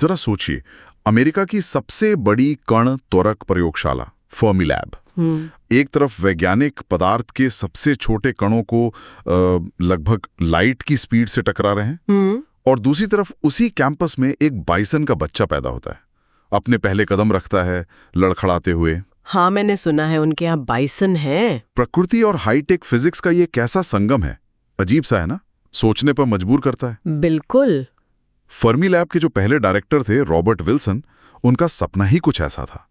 जरा सोचिए, अमेरिका की सबसे बड़ी कण त्वरक प्रयोगशाला फर्मी लैब, एक तरफ वैज्ञानिक पदार्थ के सबसे छोटे कणों को लगभग लाइट की स्पीड से टकरा रहे हैं, और दूसरी तरफ उसी कैंपस में एक बाइसन का बच्चा पैदा होता है, अपने पहले कदम रखता है लड़खड़ाते हुए। हाँ, मैंने सुना है उनके यहाँ बाइसन है। प्रकृति और हाईटेक फिजिक्स का ये कैसा संगम है, अजीब सा है ना, सोचने पर मजबूर करता है। बिल्कुल। फर्मी लैब के जो पहले डायरेक्टर थे रॉबर्ट विल्सन, उनका सपना ही कुछ ऐसा था।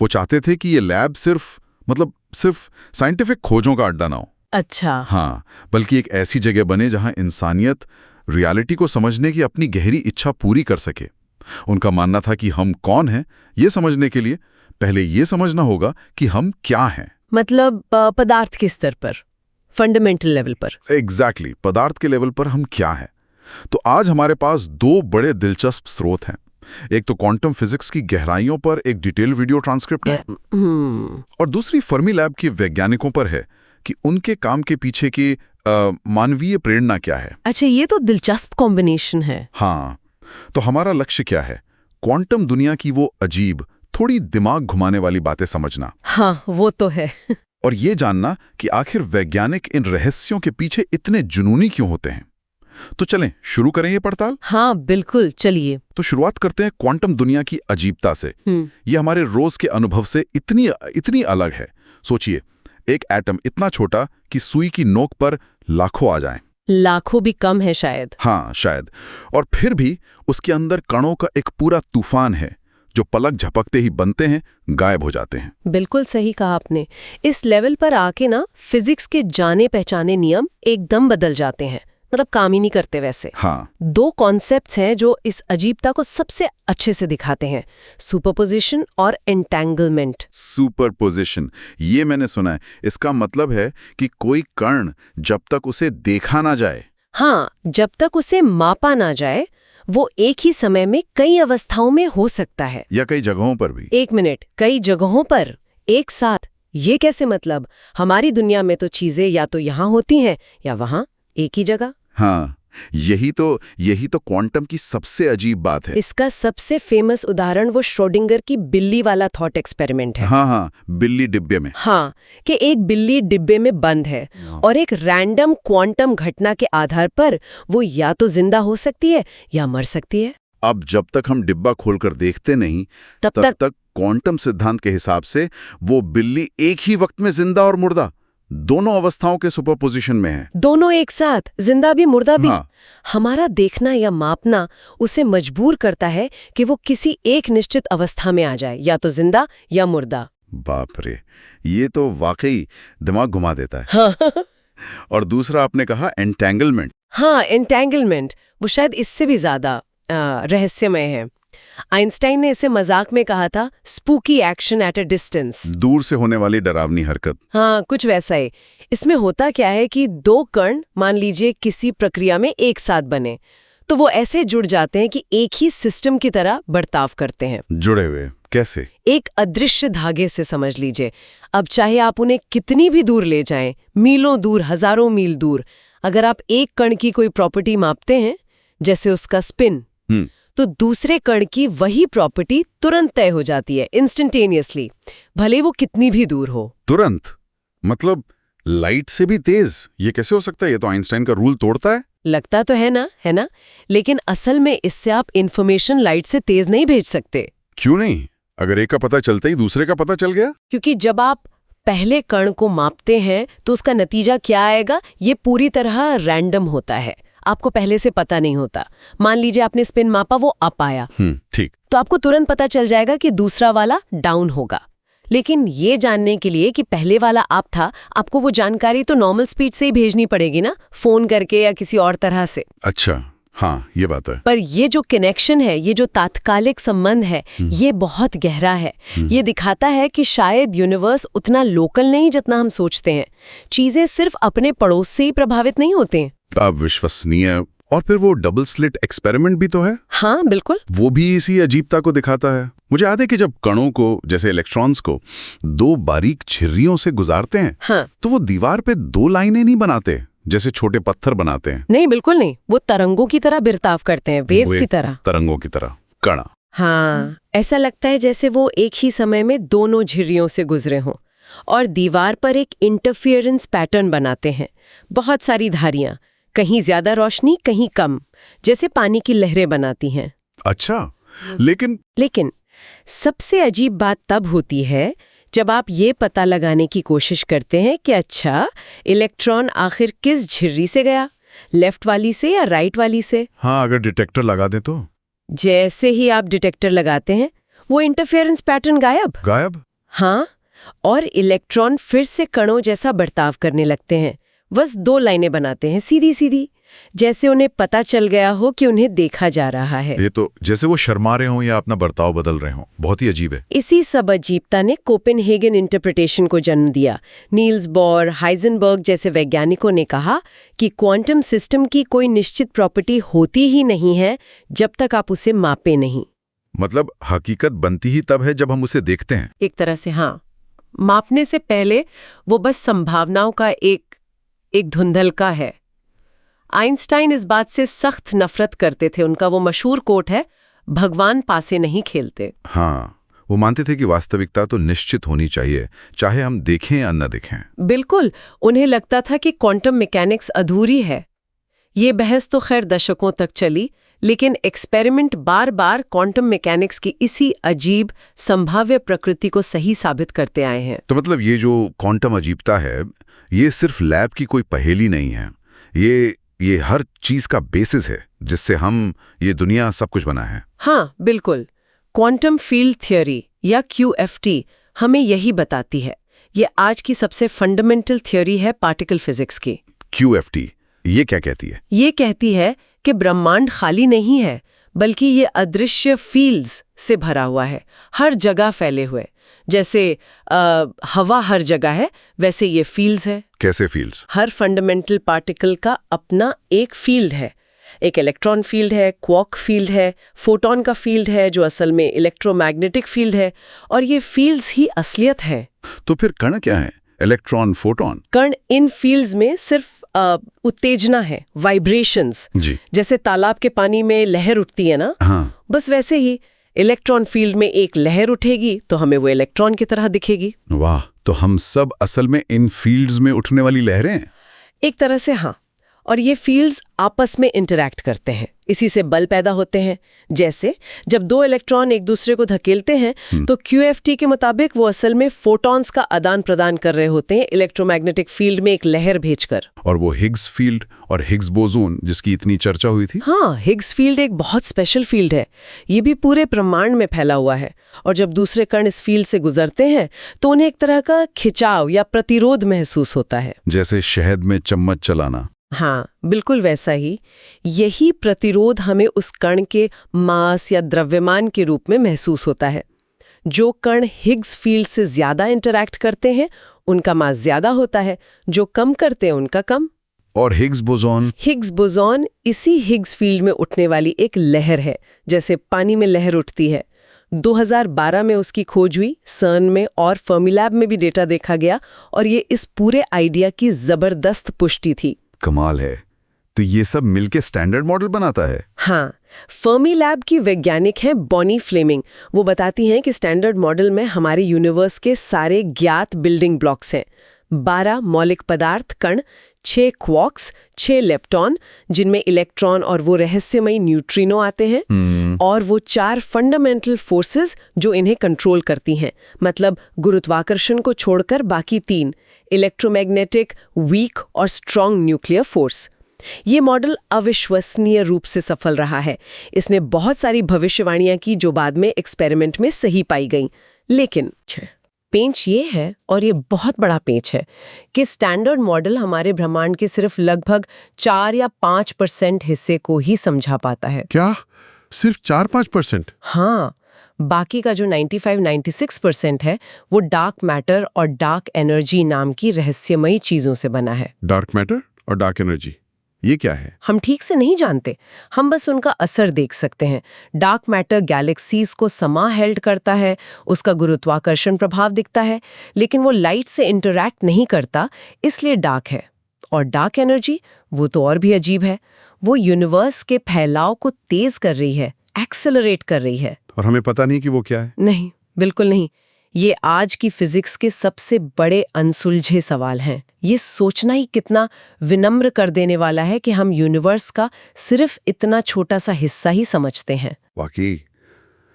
वो चाहते थे कि ये लैब सिर्फ साइंटिफिक खोजों का अड्डा ना हो। अच्छा। हाँ, बल्कि एक ऐसी जगह बने जहां इंसानियत रियलिटी को समझने की अपनी गहरी इच्छा पूरी कर सके। उनका मानना था कि हम कौन हैं ये समझने के लिए पहले ये समझना होगा कि हम क्या हैं। मतलब पदार्थ के स्तर पर, फंडामेंटल लेवल पर। एग्जैक्टली, पदार्थ के लेवल पर हम क्या हैं। तो आज हमारे पास दो बड़े दिलचस्प स्रोत हैं। एक तो क्वांटम फिजिक्स की गहराइयों पर एक डिटेल वीडियो ट्रांसक्रिप्ट है, और दूसरी फर्मी लैब के वैज्ञानिकों पर है कि उनके काम के पीछे की मानवीय प्रेरणा क्या है। अच्छा, ये तो दिलचस्प कॉम्बिनेशन है। हाँ, तो हमारा लक्ष्य क्या है? क्वांटम दुनिया की वो अजीब, थोड़ी दिमाग घुमाने वाली बातें समझना। हाँ, वो तो है। और ये जानना कि आखिर वैज्ञानिक इन रहस्यों के पीछे इतने जुनूनी क्यों होते हैं। तो चलें शुरू करें ये पड़ताल। हाँ बिल्कुल, चलिए। तो शुरुआत करते हैं क्वांटम दुनिया की अजीबता से। ये हमारे रोज के अनुभव से इतनी अलग है। सोचिए, एक एटम इतना छोटा कि सुई की नोक पर लाखों आ जाएं। लाखों भी कम है शायद। हाँ शायद। और फिर भी उसके अंदर कणों का एक पूरा तूफान है जो पलक झपकते ही बनते हैं, गायब हो जाते हैं। बिल्कुल सही कहा आपने। इस लेवल पर आके ना फिजिक्स के जाने पहचाने नियम एकदम बदल जाते हैं, मतलब काम ही नहीं करते वैसे। हाँ। दो कॉन्सेप्ट्स हैं जो इस अजीबता को सबसे अच्छे से दिखाते हैं, सुपरपोजिशन और एंटेंगलमेंट। सुपरपोजिशन, ये मैंने सुना है। इसका मतलब है कि कोई कण जब तक उसे देखा ना जाए, हाँ, जब तक उसे मापा ना जाए, वो एक ही समय में कई अवस्थाओं में हो सकता है। या कई जगहों पर भी। एक मिनट, कई जगहों पर एक साथ? ये कैसे मतलब? हमारी दुनिया में तो चीजें या तो यहाँ होती हैं या वहाँ, एक ही जगह। हाँ, यही तो क्वांटम की सबसे अजीब बात है। इसका सबसे फेमस उदाहरण वो श्रोडिंगर की बिल्ली वाला थॉट एक्सपेरिमेंट है। हाँ, बिल्ली डिब्बे में। हाँ, कि एक बिल्ली डिब्बे में बंद है और एक रैंडम क्वांटम घटना के आधार पर वो या तो जिंदा हो सकती है या मर सकती है। अब जब तक हम डिब्बा खोलकर देखते नहीं, तब तक क्वांटम सिद्धांत के हिसाब से वो बिल्ली एक ही वक्त में जिंदा और मुर्दा दोनों अवस्थाओं के सुपरपोजिशन में है। दोनों एक साथ, जिंदा भी मुर्दा भी। हाँ। हमारा देखना या मापना उसे मजबूर करता है कि वो किसी एक निश्चित अवस्था में आ जाए, या तो जिंदा या मुर्दा। बाप रे, ये तो वाकई दिमाग घुमा देता है। हाँ। और दूसरा आपने कहा एंटेंगलमेंट। हाँ, एंटेंगलमेंट, वो शायद इससे भी ज्यादा रहस्यमय है। आइंस्टाइन ने इसे मजाक में कहा था spooky action at a distance, दूर से होने वाली डरावनी हरकत। हाँ, कुछ वैसा ही। इसमें होता क्या है कि दो कण मान लीजिए किसी प्रक्रिया में एक साथ बने, तो वो ऐसे जुड़ जाते हैं कि एक ही सिस्टम की तरह बर्ताव करते हैं। जुड़े हुए कैसे? एक अदृश्य धागे से समझ लीजिए। अब चाहे आप उन्हें कितनी भी दूर ले जाएं, मीलों दूर, हजारों मील दूर, अगर आप एक कण की कोई प्रॉपर्टी मापते हैं, जैसे उसका स्पिन, तो दूसरे कण की वही प्रॉपर्टी तुरंत तय हो जाती है, इंस्टेंटेनियसली, भले वो कितनी भी दूर हो। तुरंत? मतलब लाइट से भी तेज? ये कैसे हो सकता है? ये तो आइंस्टाइन का रूल तोड़ता है। लगता तो है ना? लेकिन असल में इससे आप इंफॉर्मेशन लाइट से तेज नहीं भेज सकते। क्यों नहीं? अगर एक का पता चलता ही दूसरे का पता चल गया? क्योंकि जब आप पहले कण को मापते हैं तो उसका नतीजा क्या आएगा, ये पूरी तरह रैंडम होता है, आपको पहले से पता नहीं होता। मान लीजिए आपने स्पिन मापा, वो अप आया, ठीक, तो आपको तुरंत पता चल जाएगा कि दूसरा वाला डाउन होगा। लेकिन ये जानने के लिए कि पहले वाला अप था, आपको वो जानकारी तो नॉर्मल स्पीड से ही भेजनी पड़ेगी ना, फोन करके या किसी और तरह से। अच्छा, हाँ, ये बात है। पर ये जो कनेक्शन है, ये जो तात्कालिक संबंध है, ये बहुत गहरा है। ये दिखाता है कि शायद यूनिवर्स उतना लोकल नहीं जितना हम सोचते हैं। चीजें सिर्फ अपने पड़ोस से ही प्रभावित नहीं होते। अब विश्वसनीय। और फिर वो डबल स्लिट एक्सपेरिमेंट भी तो है। हाँ बिल्कुल, वो भी इसी अजीबता को दिखाता है। मुझे याद है कि जब कणों को, जैसे इलेक्ट्रॉन्स को, दो बारीक झिर्रियों से गुजारते हैं, हाँ, तो वो दीवार पे दो लाइनें नहीं बनाते जैसे छोटे पत्थर बनाते हैं। नहीं, बिल्कुल नहीं, वो तरंगों की तरह बर्ताव करते हैं, वेव्स की तरह। तरंगों की तरह। कण। हाँ, ऐसा लगता है जैसे वो एक ही समय में दोनों झिर्रियों से गुजरे हों और दीवार पर एक इंटरफियरेंस पैटर्न बनाते हैं। बहुत सारी धारियां, कहीं ज्यादा रोशनी कहीं कम, जैसे पानी की लहरें बनाती हैं। अच्छा, लेकिन सबसे अजीब बात तब होती है जब आप ये पता लगाने की कोशिश करते हैं कि अच्छा, इलेक्ट्रॉन आखिर किस झिर्री से गया, लेफ्ट वाली से या राइट वाली से। हाँ, अगर डिटेक्टर लगा दे तो। जैसे ही आप डिटेक्टर लगाते हैं, वो इंटरफेरेंस पैटर्न गायब। हाँ, और इलेक्ट्रॉन फिर से कणों जैसा बर्ताव करने लगते हैं। बस 2 लाइनें बनाते हैं सीधी सीधी, जैसे उन्हें पता चल गया हो कि उन्हें देखा जा रहा है। ये तो जैसे वो शर्मा रहे हों या अपना बर्ताव बदल रहे हों। बहुत ही अजीब है। इसी सब अजीबता ने कोपेनहेगन इंटरप्रिटेशन को जन्म दिया। नील्स बोर, हाइजेनबर्ग जैसे वैज्ञानिकों ने कहा कि क्वांटम सिस्टम की कोई निश्चित प्रॉपर्टी होती ही नहीं है जब तक आप उसे मापे नहीं। मतलब हकीकत बनती ही तब है जब हम उसे देखते हैं। एक तरह से हाँ, मापने से पहले वो बस संभावनाओं का एक धुंधलका है। आइंस्टाइन इस बात से सख्त नफरत करते थे। उनका वो मशहूर कोट है, भगवान पासे नहीं खेलते। हाँ, वो मानते थे कि वास्तविकता तो निश्चित होनी चाहिए, चाहे हम देखें या न देखें। बिल्कुल, उन्हें लगता था कि क्वांटम मैकेनिक्स अधूरी है। ये बहस तो खैर दशकों तक चली, लेकिन एक्सपेरिमेंट बार बार क्वांटम मैकेनिक्स की इसी अजीब संभाव्य प्रकृति को सही साबित करते आए हैं। तो मतलब ये जो क्वांटम अजीबता है, ये सिर्फ लैब की कोई पहेली नहीं है। ये हर चीज का बेसिस है जिससे हम ये दुनिया सब कुछ बना है। हाँ, बिल्कुल। क्वांटम फील्ड थ्योरी या QFT हमें यही बताती है। ये आज की सबसे फंडामेंटल थ्योरी है पार्टिकल फिजिक्स की। QFT ये क्या कहती है? ये कहती है कि ब्रह्मांड खाली नहीं है, बल्कि ये अदृश्य फील्ड्स से भरा हुआ है, हर जगह फैले हुए। जैसे हवा हर जगह है, वैसे ये फील्ड्स है। कैसे फील्ड्स? हर फंडामेंटल पार्टिकल का अपना एक फील्ड है। एक इलेक्ट्रॉन फील्ड है, क्वार्क फील्ड है, फोटॉन का फील्ड है जो असल में इलेक्ट्रोमैग्नेटिक फील्ड है, और ये फील्ड्स ही असलियत है। तो फिर कण क्या है? Electron, photon? कण इन फील्ड्स में सिर्फ उत्तेजना है, वाइब्रेशंस। जी। जैसे तालाब के पानी में लहर उठती है ना, हाँ। बस वैसे ही इलेक्ट्रॉन फील्ड में एक लहर उठेगी तो हमें वो इलेक्ट्रॉन की तरह दिखेगी। वाह, तो हम सब असल में इन फील्ड्स में उठने वाली लहरें हैं। एक तरह से हाँ, और ये फील्ड्स आपस में इंटरैक्ट करते हैं, इसी से बल पैदा होते हैं। जैसे जब 2 इलेक्ट्रॉन एक दूसरे को धकेलते हैं तो QFT के मुताबिक वो असल में फोटॉन्स का आदान प्रदान कर रहे होते हैं इलेक्ट्रोमैग्नेटिक फील्ड में एक लहर भेजकर। और वो हिग्स फील्ड और हिग्स बोसोन जिसकी इतनी चर्चा हुई थी। हाँ, हिग्स फील्ड एक बहुत स्पेशल फील्ड है। ये भी पूरे ब्रह्मांड में फैला हुआ है, और जब दूसरे कण इस फील्ड से गुजरते हैं तो उन्हें एक तरह का खिंचाव या प्रतिरोध महसूस होता है। जैसे शहद में चम्मच चलाना। हाँ, बिल्कुल वैसा ही। यही प्रतिरोध हमें उस कण के मास या द्रव्यमान के रूप में महसूस होता है। जो कण हिग्स फील्ड से ज्यादा इंटरैक्ट करते हैं उनका मास ज्यादा होता है, जो कम करते हैं उनका कम। और हिग्स बोसोन इसी हिग्स फील्ड में उठने वाली एक लहर है, जैसे पानी में लहर उठती है। 2012 में उसकी खोज हुई, सर्न में और फर्मीलैब में भी डेटा देखा गया, और ये इस पूरे आइडिया की जबरदस्त पुष्टि थी। कमाल है। तो ये सब मिलके स्टैंडर्ड मॉडल बनाता है। हाँ, फर्मीलैब की वैज्ञानिक हैं बॉनी फ्लेमिंग। वो बताती हैं कि स्टैंडर्ड मॉडल में हमारे यूनिवर्स के सारे ज्ञात बिल्डिंग ब्लॉक्स हैं। 12 मौलिक पदार्थ कण, 6 क्वार्क्स, 6 लेप्टॉन जिनमें इलेक्ट्रॉन और वो रहस्यमयी न्यूट्रिनो आते हैं, और वो 4 फंडामेंटल फोर्सेस जो इन्हें कंट्रोल करती हैं। मतलब गुरुत्वाकर्षण को छोड़कर बाकी 3, इलेक्ट्रोमैग्नेटिक, वीक और स्ट्रॉन्ग न्यूक्लियर फोर्स। ये मॉडल अविश्वसनीय रूप से सफल रहा है। इसने बहुत सारी भविष्यवाणियां की जो बाद में एक्सपेरिमेंट में सही पाई गईं। लेकिन पेंच ये है, और ये बहुत बड़ा पेंच है, कि स्टैंडर्ड मॉडल हमारे ब्रह्मांड के सिर्फ लगभग 4 या 5% हिस्से को ही समझा पाता है। क्या? सिर्फ 4-5%? हाँ, बाकी का जो 95-96% है वो डार्क मैटर और डार्क एनर्जी नाम की रहस्यमयी चीजों से बना है। डार्क मैटर और डार्क एनर्जी, ये क्या है? हम ठीक से नहीं जानते, हम बस उनका असर देख सकते हैं। डार्क मैटर गैलेक्सीज को समा हेल्ड करता है, उसका गुरुत्वाकर्षण प्रभाव दिखता है, लेकिन वो लाइट से इंटरैक्ट नहीं करता, इसलिए डार्क है। और डार्क एनर्जी, वो तो और भी अजीब है। वो यूनिवर्स के फैलाव को तेज कर रही है, एक्सेलरेट कर रही है। और हमें पता नहीं कि वो क्या है। नहीं, बिल्कुल नहीं। ये आज की फिजिक्स के सबसे बड़े अनसुलझे सवाल हैं। ये सोचना ही कितना विनम्र कर देने वाला है कि हम यूनिवर्स का सिर्फ इतना छोटा सा हिस्सा ही समझते हैं। वाकई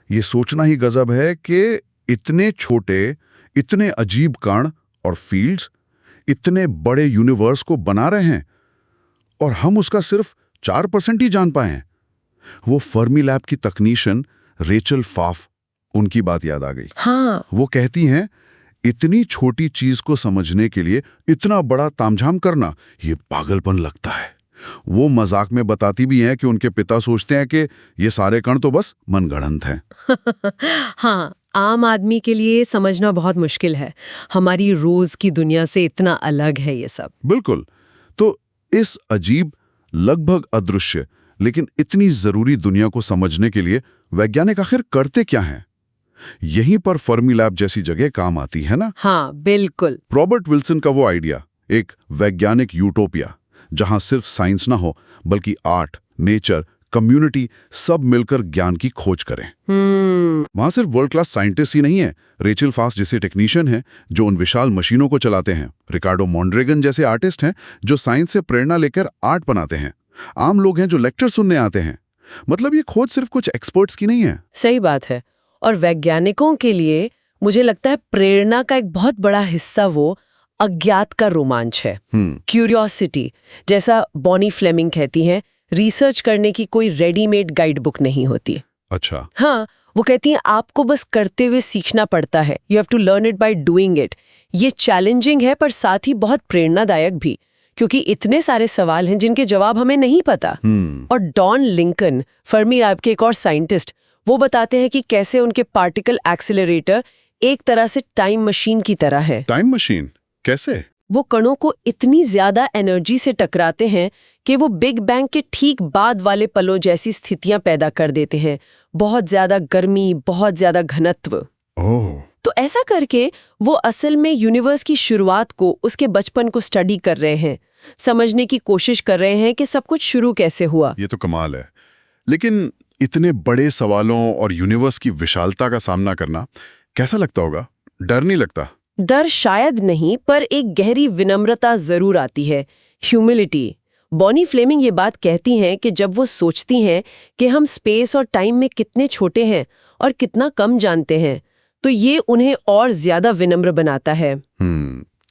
ये सोचना ही गजब है कि इतने छोटे, इतने अजीब कण और फील्ड्स इतने बड़े यूनिवर्स को बना रहे हैं और हम उसका सिर्फ 4% ही जान पाए हैं। वो फर्मी लैब की तकनीशियन रेचल फाफ, उनकी बात याद आ गई। हाँ, वो कहती हैं, इतनी छोटी चीज को समझने के लिए इतना बड़ा तामझाम करना, ये पागलपन लगता है। वो मजाक में बताती भी हैं कि उनके पिता सोचते हैं कि ये सारे कण तो बस मनगढ़ंत हैं। हाँ, आम आदमी के लिए समझना बहुत मुश्किल है। हमारी रोज की दुनिया से इतना अलग है ये सब। बिल्कुल। तो इस अजीब, लगभग अदृश्य लेकिन इतनी जरूरी दुनिया को समझने के लिए वैज्ञानिक आखिर करते क्या हैं? यहीं पर फर्मी लैब जैसी जगह काम आती है ना? हाँ, बिल्कुल। रॉबर्ट विल्सन का वो आइडिया, एक वैज्ञानिक यूटोपिया जहां सिर्फ साइंस ना हो बल्कि आर्ट, नेचर, कम्युनिटी सब मिलकर ज्ञान की खोज करें। वहां सिर्फ वर्ल्ड क्लास साइंटिस्ट ही नहीं है। रेचल फास्ट जैसे टेक्नीशियन हैं जो उन विशाल मशीनों को चलाते हैं। रिकार्डो मॉन्ड्रेगन जैसे आर्टिस्ट हैं जो साइंस से प्रेरणा लेकर आर्ट बनाते हैं। आम लोग हैं जो लेक्चर सुनने आते हैं। मतलब ये खोज सिर्फ कुछ एक्सपर्ट्स की नहीं है। सही बात है। और वैज्ञानिकों के लिए मुझे लगता है प्रेरणा का एक बहुत बड़ा हिस्सा वो अज्ञात का रोमांच है, क्यूरियोसिटी। जैसा बॉनी फ्लेमिंग कहती हैं, रिसर्च करने की कोई रेडीमेड गाइड बुक नहीं होती। अच्छा। हाँ, वो कहती हैं आपको बस करते हुए सीखना पड़ता है। You have to learn it by doing it. ये चैलेंजिंग है पर साथ ही बहुत प्रेरणादायक भी, क्योंकि इतने सारे सवाल हैं जिनके जवाब हमें नहीं पता। और डॉन लिंकन, फर्मी लैब के एक और साइंटिस्ट, वो बताते हैं कि कैसे उनके पार्टिकल एक्सेलरेटर एक तरह से टाइम मशीन की तरह है। टाइम मशीन कैसे? वो कणों को इतनी ज्यादा एनर्जी से टकराते हैं कि वो बिग बैंग के ठीक बाद वाले पलों जैसी स्थितियां पैदा कर देते हैं। बहुत ज्यादा गर्मी, बहुत ज्यादा घनत्व। ओह। तो ऐसा करके वो असल में यूनिवर्स की शुरुआत को, उसके बचपन को स्टडी कर रहे हैं, समझने की कोशिश कर रहे हैं कि सब कुछ शुरू कैसे हुआ। ये तो कमाल है। लेकिन इतने बड़े सवालों और यूनिवर्स की विशालता का सामना करना कैसा लगता होगा? डर नहीं लगता? डर शायद नहीं, पर एक गहरी विनम्रता जरूर आती है, ह्यूमिलिटी। बॉनी फ्लेमिंग ये बात कहती हैं कि जब वो सोचती हैं कि हम स्पेस और टाइम में कितने छोटे हैं और कितना कम जानते हैं, तो ये उन्हें और ज्यादा विनम्र बनाता है।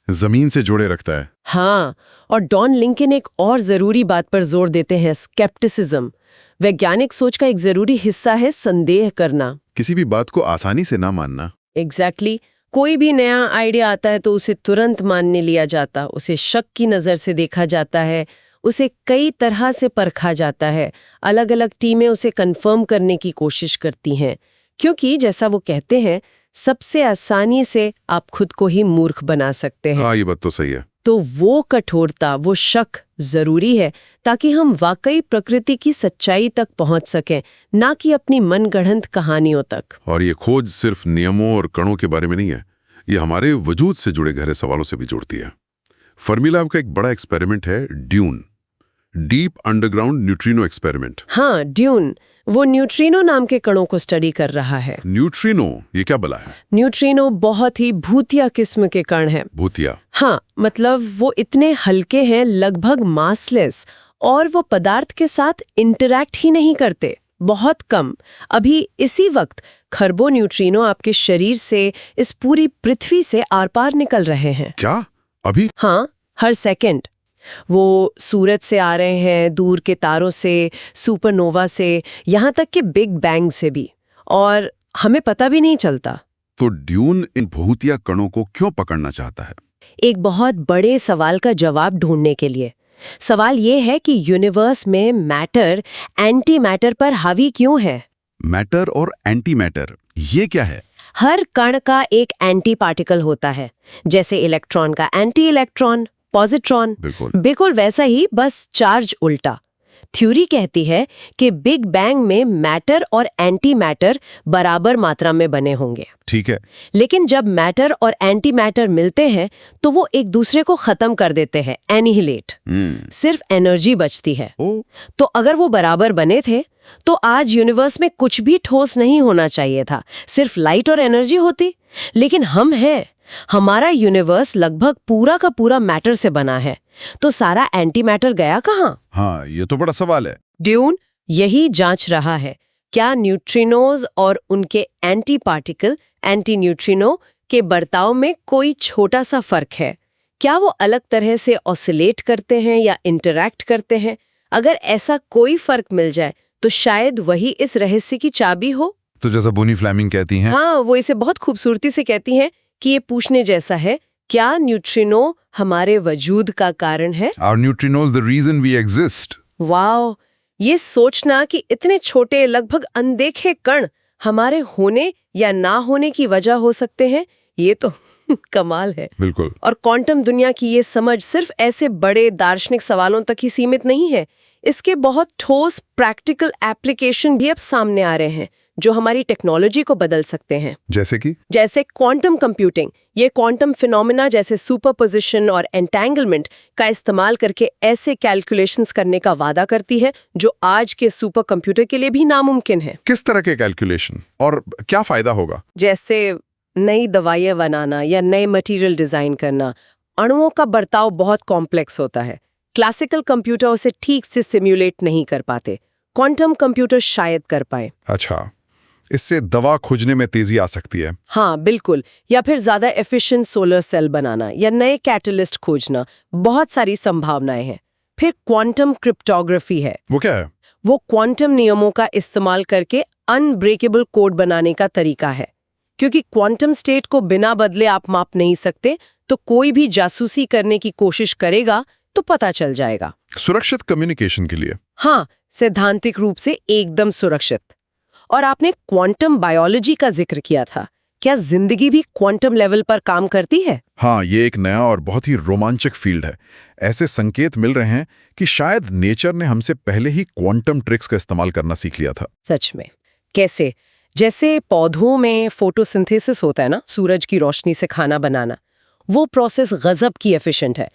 जमीन से जोड़े रखता है। हाँ, और डॉन लिंकन एक और जरूरी बात पर जोर देते हैं, स्केप्टिसिज्म। वैज्ञानिक सोच का एक जरूरी हिस्सा है संदेह करना, किसी भी बात को आसानी से ना मानना। एग्जैक्टली। कोई भी नया आइडिया आता है तो उसे तुरंत मानने लिया जाता, उसे शक की नज़र से देखा जाता है, उसे कई तरह से परखा जाता है। अलग अलग टीमें उसे कंफर्म करने की कोशिश करती हैं, क्योंकि जैसा वो कहते हैं, सबसे आसानी से आप खुद को ही मूर्ख बना सकते हैं। हाँ, ये बात तो सही है। तो वो कठोरता, वो शक जरूरी है ताकि हम वाकई प्रकृति की सच्चाई तक पहुंच सकें, ना कि अपनी मनगढ़ंत कहानियों तक। और ये खोज सिर्फ नियमों और कणों के बारे में नहीं है, ये हमारे वजूद से जुड़े गहरे सवालों से भी जुड़ती है। फर्मी लैब का एक बड़ा एक्सपेरिमेंट है dune, deep underground neutrino experiment. हाँ, ड्यून वो न्यूट्रिनो नाम के कणों को स्टडी कर रहा है। न्यूट्रिनो, ये क्या बला है? न्यूट्रिनो बहुत ही भूतिया किस्म के कण हैं। भूतिया? हाँ, मतलब वो इतने हल्के हैं, लगभग मासलेस, और वो पदार्थ के साथ इंटरैक्ट ही नहीं करते, बहुत कम। अभी इसी वक्त खरबों न्यूट्रिनो आपके शरीर से, इस पूरी पृथ्वी से आर पार निकल रहे हैं। क्या? अभी? हाँ, हर सेकंड। वो सूरज से आ रहे हैं, दूर के तारों से, सुपरनोवा से, यहाँ तक कि बिग बैंग से भी, और हमें पता भी नहीं चलता। तो ड्यून इन भूतिया कणों को क्यों पकड़ना चाहता है? एक बहुत बड़े सवाल का जवाब ढूंढने के लिए। सवाल ये है कि यूनिवर्स में मैटर एंटी मैटर पर हावी क्यों है? मैटर और एंटी मैटर, ये क्या है? हर कण का एक एंटी पार्टिकल होता है, जैसे इलेक्ट्रॉन का एंटी इलेक्ट्रॉन, पॉजिट्रॉन। बिल्कुल। बिल्कुल वैसा ही, बस चार्ज उल्टा। थ्योरी कहती है कि बिग बैंग में मैटर और एंटी मैटर बराबर मात्रा में बने होंगे। ठीक है। लेकिन जब मैटर और एंटी मैटर मिलते हैं तो वो एक दूसरे को खत्म कर देते हैं, एनिहिलेट। सिर्फ एनर्जी बचती है। तो अगर वो बराबर बने थे तो आज यूनिवर्स में कुछ भी ठोस नहीं होना चाहिए था, सिर्फ लाइट और एनर्जी होती। लेकिन हम हैं, हमारा यूनिवर्स लगभग पूरा का पूरा मैटर से बना है, तो सारा एंटी मैटर गया कहाँ? हाँ, ये तो बड़ा सवाल है। ड्यून यही जांच रहा है। क्या न्यूट्रिनोज और उनके एंटी पार्टिकल, एंटी न्यूट्रिनो के बर्ताव में कोई छोटा सा फर्क है? क्या वो अलग तरह से ऑसिलेट करते हैं या इंटरैक्ट करते हैं? अगर ऐसा कोई फर्क मिल जाए तो शायद वही इस रहस्य की चाबी हो। तो जैसा बोनी फ्लेमिंग कहती हैं। हाँ, वो इसे बहुत खूबसूरती से कहती हैं कि ये पूछने जैसा है, क्या न्यूट्रिनो हमारे वजूद का कारण है? Are neutrinos the reason we exist? Wow, ये सोचना कि इतने छोटे लगभग अनदेखे कण हमारे होने या ना होने की वजह हो सकते हैं, ये तो कमाल है। बिल्कुल। और क्वांटम दुनिया की ये समझ सिर्फ ऐसे बड़े दार्शनिक सवालों तक ही सीमित नहीं है। इसके बहुत ठोस प्रैक्टिकल एप्लीकेशन भी अब सामने आ रहे हैं जो हमारी टेक्नोलॉजी को बदल सकते हैं। जैसे क्वांटम कंप्यूटिंग। ये क्वांटम फिनोमेना जैसे सुपरपोजिशन और एंटेंगलमेंट का इस्तेमाल करके ऐसे कैलकुलेशंस करने का वादा करती है जो आज के सुपर कंप्यूटर के लिए भी नामुमकिन है। किस तरह के कैलकुलेशन और क्या फायदा होगा? जैसे नई दवाइयां बनाना या नए मटेरियल डिजाइन करना। अणुओं का बर्ताव बहुत कॉम्प्लेक्स होता है। क्लासिकल कंप्यूटर उसे ठीक से सिम्युलेट नहीं कर पाते, क्वांटम कंप्यूटर शायद कर पाए। अच्छा, इससे दवा खोजने में तेजी आ सकती है। हाँ बिल्कुल, या फिर ज्यादा एफिशिएंट सोलर सेल बनाना या नए कैटलिस्ट खोजना। बहुत सारी संभावनाएं हैं। फिर क्वांटम क्रिप्टोग्राफी है। वो क्या है? वो क्वांटम नियमों का इस्तेमाल करके अनब्रेकेबल कोड बनाने का तरीका है। क्योंकि क्वांटम स्टेट को बिना बदले आप माप नहीं सकते, तो कोई भी जासूसी करने की कोशिश करेगा तो पता चल जाएगा। सुरक्षित कम्युनिकेशन के लिए? हाँ, सैद्धांतिक रूप से एकदम सुरक्षित। और आपने क्वांटम बायोलॉजी का जिक्र किया था। क्या जिंदगी भी क्वांटम लेवल पर काम करती है? हाँ, ये एक नया और बहुत ही रोमांचक फील्ड है। ऐसे संकेत मिल रहे हैं कि शायद नेचर ने हमसे पहले ही क्वांटम ट्रिक्स का इस्तेमाल करना सीख लिया था। सच में? कैसे? जैसे पौधों में फोटोसिंथेसिस होता है ना, सूरज की रोशनी से खाना बनाना। वो प्रोसेस गजब की एफिशिएंट है।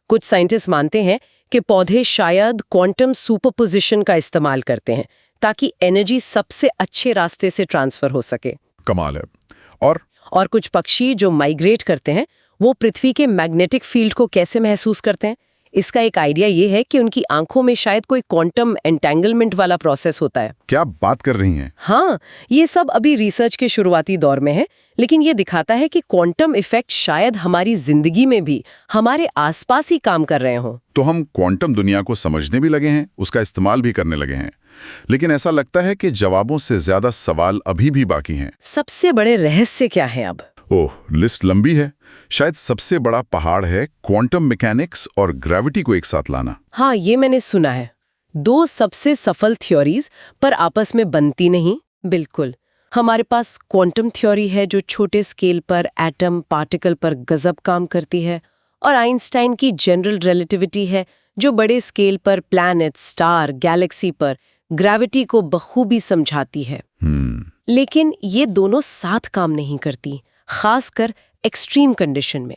कुछ साइंटिस्ट मानते हैं कि पौधे शायद क्वांटम सुपरपोजिशन का इस्तेमाल करते हैं ताकि एनर्जी सबसे अच्छे रास्ते से ट्रांसफर हो सके। कमाल है। और कुछ पक्षी जो माइग्रेट करते हैं वो पृथ्वी के मैग्नेटिक फील्ड को कैसे महसूस करते हैं? इसका एक आइडिया ये है कि उनकी आंखों में शायद कोई क्वांटम एंटेंगलमेंट वाला प्रोसेस होता है। क्या बात कर रही हैं? हाँ, ये सब अभी रिसर्च के शुरुआती दौर में है, लेकिन ये दिखाता है कि क्वांटम इफेक्ट शायद हमारी जिंदगी में भी हमारे आसपास ही काम कर रहे हों। तो हम क्वांटम दुनिया को समझने भी लगे हैं, उसका इस्तेमाल भी करने लगे हैं, लेकिन ऐसा लगता है कि जवाबों से ज्यादा सवाल अभी भी बाकी हैं। सबसे बड़े रहस्य क्या है अब? ओह, लिस्ट लंबी है। शायद सबसे बड़ा पहाड़ है क्वांटम मैकेनिक्स और ग्रेविटी को एक साथ लाना। हाँ, ये मैंने सुना है। दो सबसे सफल थ्योरीज पर आपस में बनती नहीं। बिल्कुल, हमारे पास क्वांटम थ्योरी है जो छोटे स्केल पर एटम पार्टिकल पर गजब काम करती है, और आइंस्टाइन की जनरल रिलेटिविटी है जो बड़े स्केल पर प्लैनेट, स्टार, गैलेक्सी पर ग्रेविटी को बखूबी समझाती है। लेकिन ये दोनों साथ काम नहीं करती, खासकर एक्सट्रीम कंडीशन में,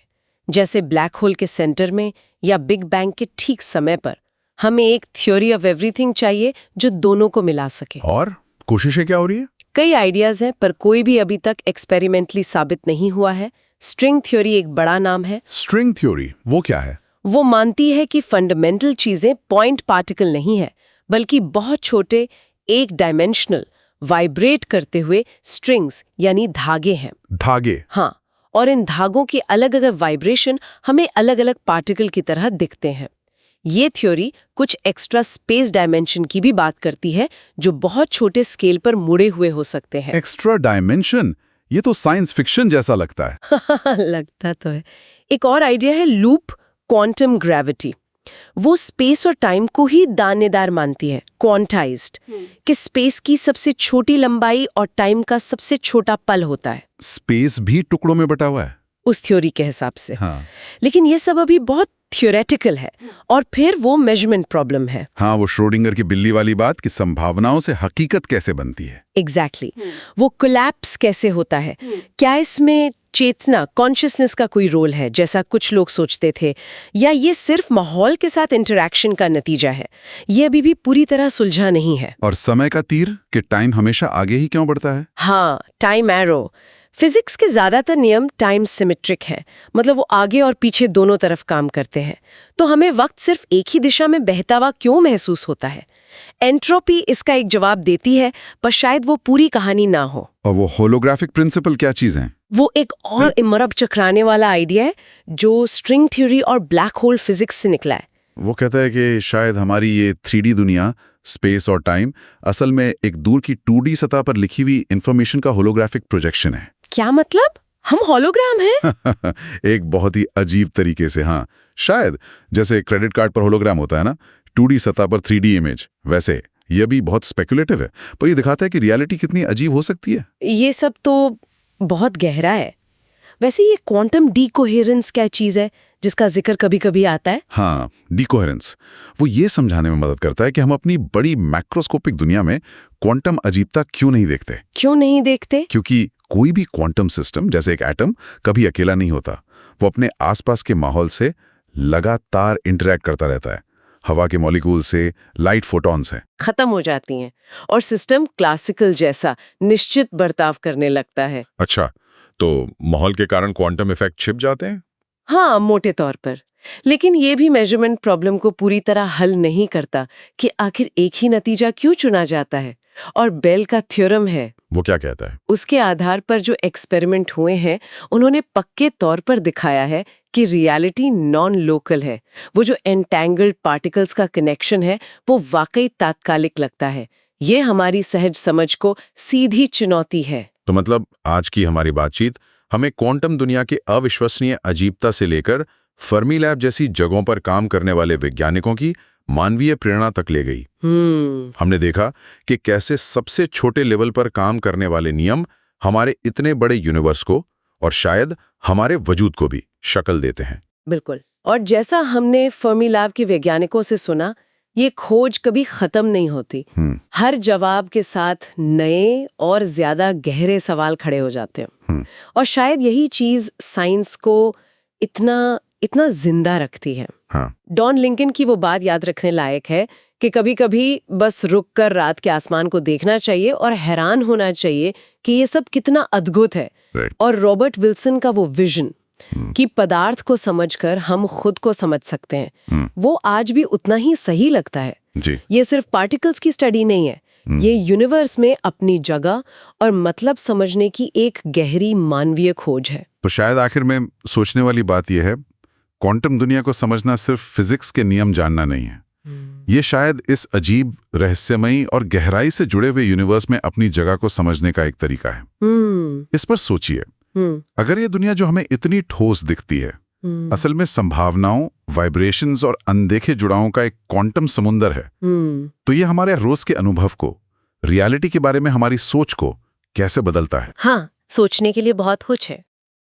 जैसे ब्लैक होल के सेंटर में या बिग बैंग के ठीक समय पर। हमें एक थ्योरी ऑफ एवरीथिंग चाहिए जो दोनों को मिला सके। और कोशिशें क्या हो रही है? कई आइडियाज हैं, पर कोई भी अभी तक एक्सपेरिमेंटली साबित नहीं हुआ है। स्ट्रिंग थ्योरी एक बड़ा नाम है। स्ट्रिंग थ्योरी वो क्या है? वो मानती है कि फंडामेंटल चीजें पॉइंट पार्टिकल नहीं है, बल्कि बहुत छोटे एक डायमेंशनल वाइब्रेट करते हुए स्ट्रिंग्स यानी धागे हैं। धागे? हाँ, और इन धागों की अलग अलग वाइब्रेशन हमें अलग अलग पार्टिकल की तरह दिखते हैं। ये थ्योरी कुछ एक्स्ट्रा स्पेस डायमेंशन की भी बात करती है जो बहुत छोटे स्केल पर मुड़े हुए हो सकते हैं। Extra dimension? ये तो साइंस फिक्शन जैसा लगता है। लगता तो है। एक और आइडिया है लूप क्वांटम ग्रेविटी। वो स्पेस और टाइम को ही दानेदार मानती है, क्वांटाइज्ड, कि स्पेस की सबसे छोटी लंबाई और टाइम का सबसे छोटा पल होता है। स्पेस भी टुकड़ों में बटा हुआ है उस थ्योरी के हिसाब से। हाँ। लेकिन ये सब अभी बहुत थियोरेटिकल है और फिर वो मेजरमेंट प्रॉब्लम है। हाँ, वो श्रोडिंगर की बिल्ली वाली बात कि संभावनाओं से हकीकत कैसे बनती है। एग्जैक्टली वो कोलैप्स कैसे होता है, क्या इसमें चेतना कॉन्शियसनेस का कोई रोल है जैसा कुछ लोग सोचते थे, या ये सिर्फ माहौल के साथ इंटरैक्शन का नतीजा है? ये अभी भी पूरी तरह सुलझा नहीं है। और समय का तीर कि टाइम हमेशा आगे ही क्यों बढ़ता है? हाँ, टाइम एरो। फिजिक्स के ज्यादातर नियम टाइम सिमेट्रिक हैं, मतलब वो आगे और पीछे दोनों तरफ काम करते हैं। तो हमें वक्त सिर्फ एक ही दिशा में बहता हुआ क्यों महसूस होता है? एंट्रोपी इसका एक जवाब देती है, पर शायद वो पूरी कहानी ना हो। और वो होलोग्राफिक प्रिंसिपल क्या चीज है? वो एक और इमरब चकराने वाला आइडिया है जो स्ट्रिंग थ्योरी और ब्लैक होल फिजिक्स से निकला है। वो कहता है कि शायद हमारी ये 3D दुनिया, स्पेस और टाइम असल में एक दूर की 2D सतह पर लिखी हुई इंफॉर्मेशन का होलोग्राफिक प्रोजेक्शन है। क्या मतलब? हम होलोग्राम हैं? एक बहुत ही अजीब तरीके से, हाँ। शायद जैसे क्रेडिट कार्ड पर होलोग्राम होता है ना, 2D सतह पर 3D इमेज, वैसे ये भी बहुत स्पेकुलेटिव है, पर ये दिखाता है कि रियलिटी कितनी अजीब हो सकती है। ये सब तो बहुत गहरा है। वैसे ये क्वांटम डीकोहेरेंस क्या चीज है जिसका जिक्र कभी-कभी आता है? हाँ, डीकोहेरेंस वो ये समझाने में मदद करता है कि हम अपनी बड़ी मैक्रोस्कोपिक दुनिया में क्वांटम अजीबता क्यों नहीं देखते। क्यों नहीं देखते? क्योंकि कोई भी क्वांटम सिस्टम जैसे एक एटम कभी अकेला नहीं होता। वो अपने आसपास के माहौल से लगातार इंटरैक्ट करता रहता है। हवा के मॉलिक्यूल से लाइट फोटॉन्स हैं, खत्म हो जाती हैं और सिस्टम क्लासिकल जैसा निश्चित बर्ताव करने लगता है। अच्छा, तो माहौल के कारण क्वांटम इफेक्ट छिप जाते हैं? हाँ, मोटे तौर पर। लेकिन ये भी मेजरमेंट प्रॉब्लम को पूरी तरह हल नहीं करता कि आखिर एक ही नतीजा क्यों चुना जाता है। और बेल का थ्योरम है, वो क्या कहता है? उसके आधार पर जो एक्सपेरिमेंट हुए हैं उन्होंने पक्के तौर पर दिखाया है कि रियलिटी नॉन लोकल है। वो जो एंटैंगल्ड पार्टिकल्स का कनेक्शन है वो वाकई तात्कालिक लगता है। ये हमारी सहज समझ को सीधी चुनौती है। तो मतलब आज की हमारी बातचीत हमें क्वांटम दुनिया के अविश्वसनीय अजीबता से लेकर फर्मी लैब जैसी जगहों पर काम करने वाले वैज्ञानिकों की मानवीय प्रेरणा तक ले गई। हमने देखा कि कैसे सबसे छोटे लेवल पर काम करने वाले नियम हमारे इतने बड़े यूनिवर्स को और शायद हमारे वजूद को भी शक्ल देते हैं। बिल्कुल। और जैसा हमने फर्मी लैब के वैज्ञानिकों से सुना, ये खोज कभी खत्म नहीं होती। हर जवाब के साथ नए और ज्यादा गहरे सवाल खड़े हो जाते हैं। और शायद यही चीज साइंस को इतना जिंदा रखती है। हाँ। डॉन लिंकन की वो बात याद रखने लायक है कि कभी-कभी बस रुककर रात के आसमान को देखना चाहिए और हैरान होना चाहिए कि ये सब कितना अद्भुत है। और रॉबर्ट विल्सन का वो विजन कि पदार्थ को समझकर हम खुद को समझ सकते हैं, वो आज भी उतना ही सही लगता है। जी। ये सिर्फ पार्टिकल्स की स्टडी नहीं है, ये यूनिवर्स में अपनी जगह और मतलब समझने की एक गहरी मानवीय खोज है। तो शायद आखिर में सोचने वाली बात यह है, क्वांटम दुनिया को समझना सिर्फ फिजिक्स के नियम जानना नहीं है। ये शायद इस अजीब, रहस्यमयी और गहराई से जुड़े हुए यूनिवर्स में अपनी जगह को समझने का एक तरीका है। इस पर सोचिए, अगर ये दुनिया जो हमें इतनी ठोस दिखती है असल में संभावनाओं, वाइब्रेशंस और अनदेखे जुड़ावों का एक क्वांटम समुंदर है, तो ये हमारे रोज के अनुभव को, रियलिटी के बारे में हमारी सोच को कैसे बदलता है? हाँ, सोचने के लिए बहुत कुछ है।